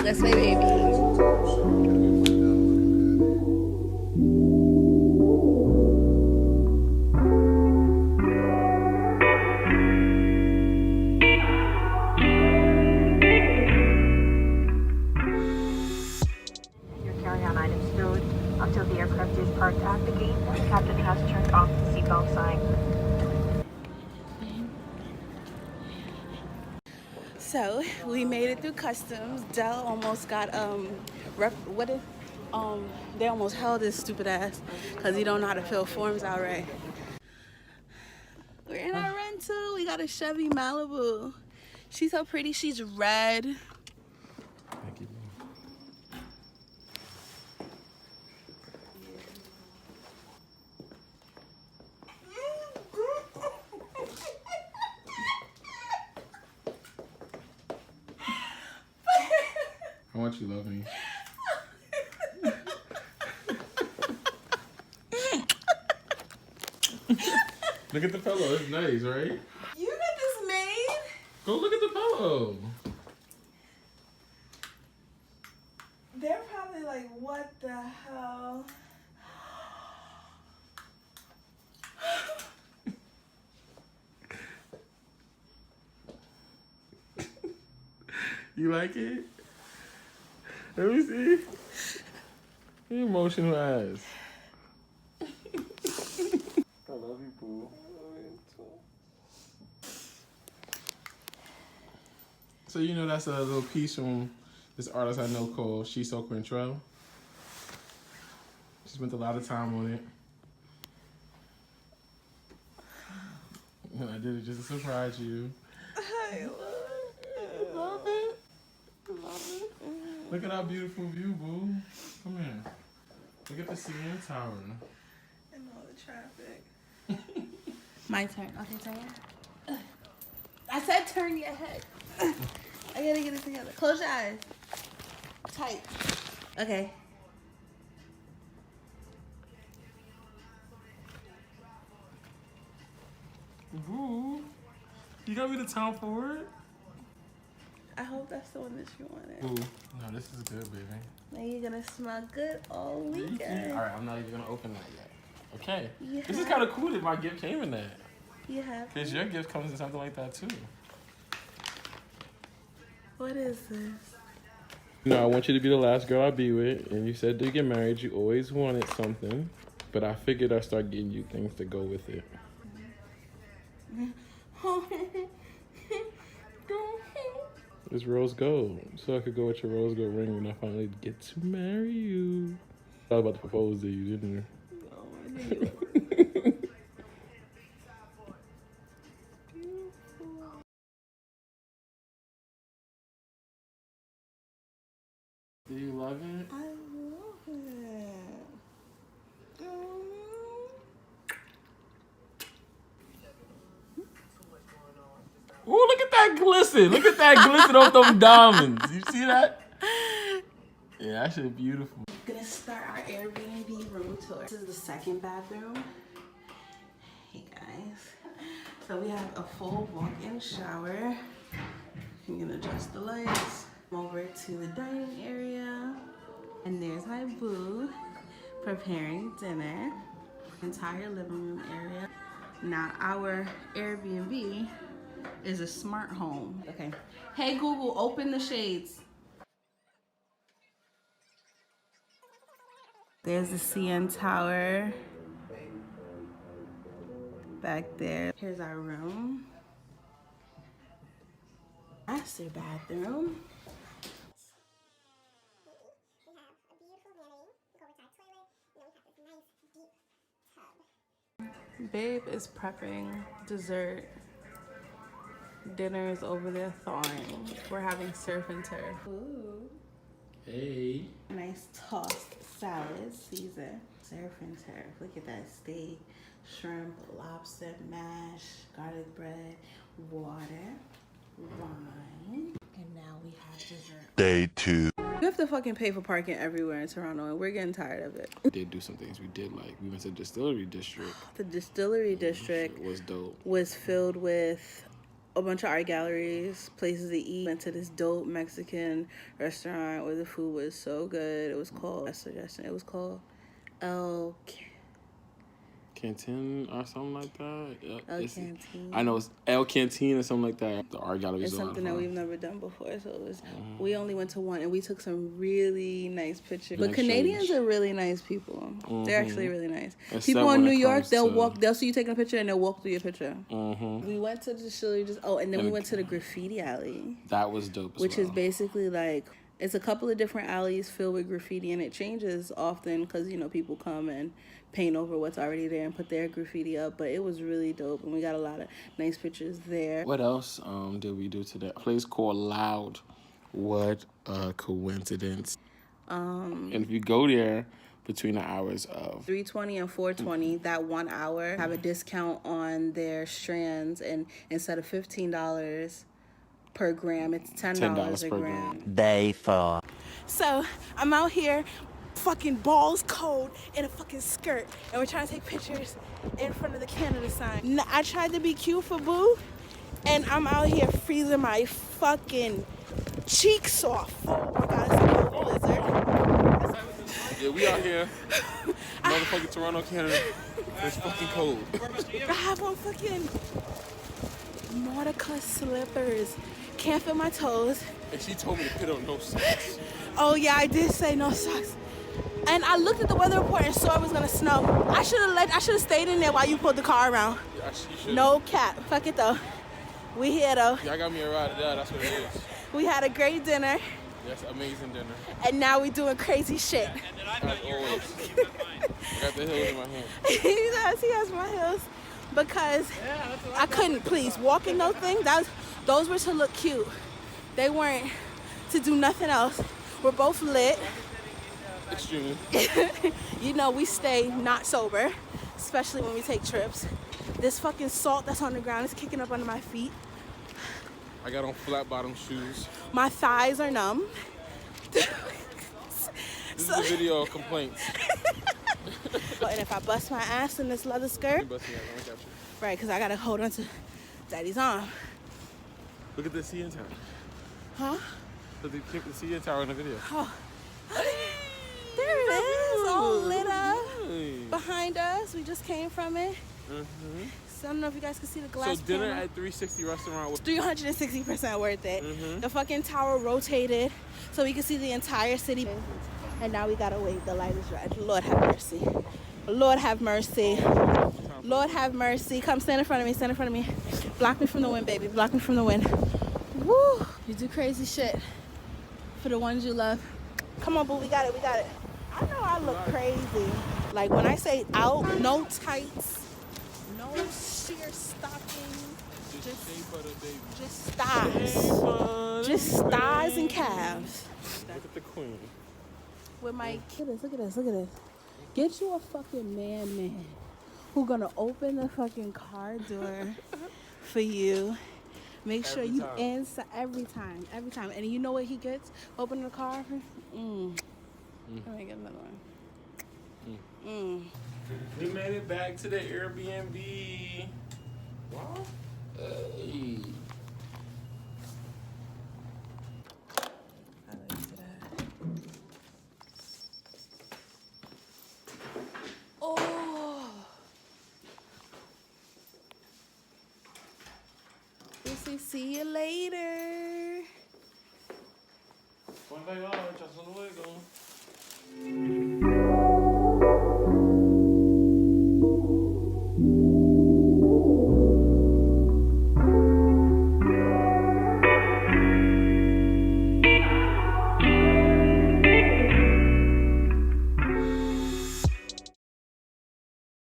That's my baby. Until the aircraft is parked at the gate, the captain has turned off the seatbelt sign. So we made it through customs. Dell almost got they almost held his stupid ass because he don't know how to fill forms out right. We're in our rental. We got a Chevy Malibu. She's so pretty. She's red. Thank you. How much you love me? Look at the pillow. It's nice, right? You got this made? Go look at the pillow. They're probably like, what the hell? You like it? Let me see. You emotional ass. I love you, boo. So you know that's a little piece from this artist I know called She's So Quintrell. She spent a lot of time on it. And I did it just to surprise you. I Love it. Love it. Look at our beautiful view, boo. Come here. Look at the CN Tower. and all the traffic. My turn. Okay, turn your head. I said turn your head. I gotta get it together. Close your eyes. Tight. Okay. Boo. You got me the time for it? I hope that's the one that you wanted. Boo. No, this is good, baby. Now you're gonna smell good all weekend. Alright, I'm not even gonna open that yet. Okay. Yeah. This is kind of cool that my gift came in that. You have. Because your gift comes in something like that too. What is this? No, I want you to be the last girl I be with. And you said to get married, you always wanted something. But I figured I'd start getting you things to go with it. It's rose gold. So I could go with your rose gold ring when I finally get to marry you. I was about to propose to you, didn't you? No, I didn't. Do you love it? I love it. Ooh, look at that glisten. Look at that glisten off them diamonds. You see that? Yeah, that shit beautiful. Gonna start our Airbnb room tour. This is the second bathroom. Hey guys. So we have a full walk-in shower. I'm gonna adjust the lights. Come over to the dining area. And there's my boo preparing dinner. Entire living room area. Now our Airbnb is a smart home. Okay. Hey Google, open the shades. There's the CN Tower. Back there. Here's our room. Master bathroom. Babe is prepping dessert. Dinner is over there thawing. We're having surf and turf. Ooh. Hey. Nice tossed salad season. Surf and turf. Look at that steak, shrimp, lobster, mash, garlic bread, water, wine. And now we have dessert. Day 2. You have to fucking pay for parking everywhere in Toronto, and we're getting tired of it. We did do some things we did like. We went to Distillery District. The Distillery District was dope. was filled with a bunch of art galleries, places to eat. Went to this dope Mexican restaurant where the food was so good. It was called, it was called El Canteen or something like that. El Canteen. I know it's El Canteen or something like that. The art gallery is It's something that we've never done before, so it was. We only went to one, and we took some really nice pictures. But Canadians are really nice people. They're actually really nice. Except people in New York, they'll see you taking a picture, and they'll walk through your picture. We went to the Distillery, and then we went to the Graffiti Alley. That was dope as which is basically like, it's a couple of different alleys filled with graffiti, and it changes often because, you know, people come and paint over what's already there and put their graffiti up. But it was really dope, and we got a lot of nice pictures there. What else did we do today? A place called Loud. What a coincidence. And if you go there between the hours of 3:20 and 4:20, that 1 hour, have a discount on their strands, and instead of $15 per gram, it's $10 a gram. Day 4. So I'm out here fucking balls cold in a fucking skirt, and we're trying to take pictures in front of the Canada sign. I tried to be cute for Boo, and I'm out here freezing my fucking cheeks off. Oh my god, it's a little lizard. Yeah, we out here, motherfucking Toronto, Canada. It's fucking cold. I have on fucking Nautica slippers. Can't feel my toes. And she told me to put on no socks. Oh yeah, I did say no socks. And I looked at the weather report and saw it was gonna snow. I should have stayed in there while you pulled the car around. Yeah, you should. No cap. Fuck it though. We here though. Y'all got me a ride. Yeah, that's what it is. We had a great dinner. Yes, amazing dinner. And now we doing crazy shit. As always. I got the hills in my hand. He has my heels. Because I couldn't, please, walking those things, those were to look cute. They weren't to do nothing else. We're both lit. Extremely. You know, we stay not sober, especially when we take trips. This fucking salt that's on the ground is kicking up under my feet. I got on flat bottom shoes. My thighs are numb. This is a video of complaints. And if I bust my ass in this leather skirt, You bust me out, I got you. right, because I gotta hold on to Daddy's arm. Look at the CN Tower. Huh? Look at the CN Tower in the video. Oh. There it is, all lit up behind us. We just came from it. So I don't know if you guys can see the glass. So dinner panel. at 360 restaurant was 360% worth it. The fucking tower rotated so we could see the entire city. And now we gotta wait. The light is red. Lord have mercy. Lord have mercy. Lord have mercy. Come stand in front of me. Stand in front of me. Block me from the wind, baby. Block me from the wind. Woo! You do crazy shit for the ones you love. Come on, boo. We got it. We got it. I know I look crazy. Like when I say out, no tights, no sheer stocking, just thighs. Just thighs and calves. Look at the queen. With my kids, look at this, look at this. Get you a fucking man who gonna open the fucking car door for you. Make sure you inside every time. And you know what he gets? Open the car. Let me get another one. We made it back to the Airbnb. Wow. Hey. Oh. See you later. Hasta luego.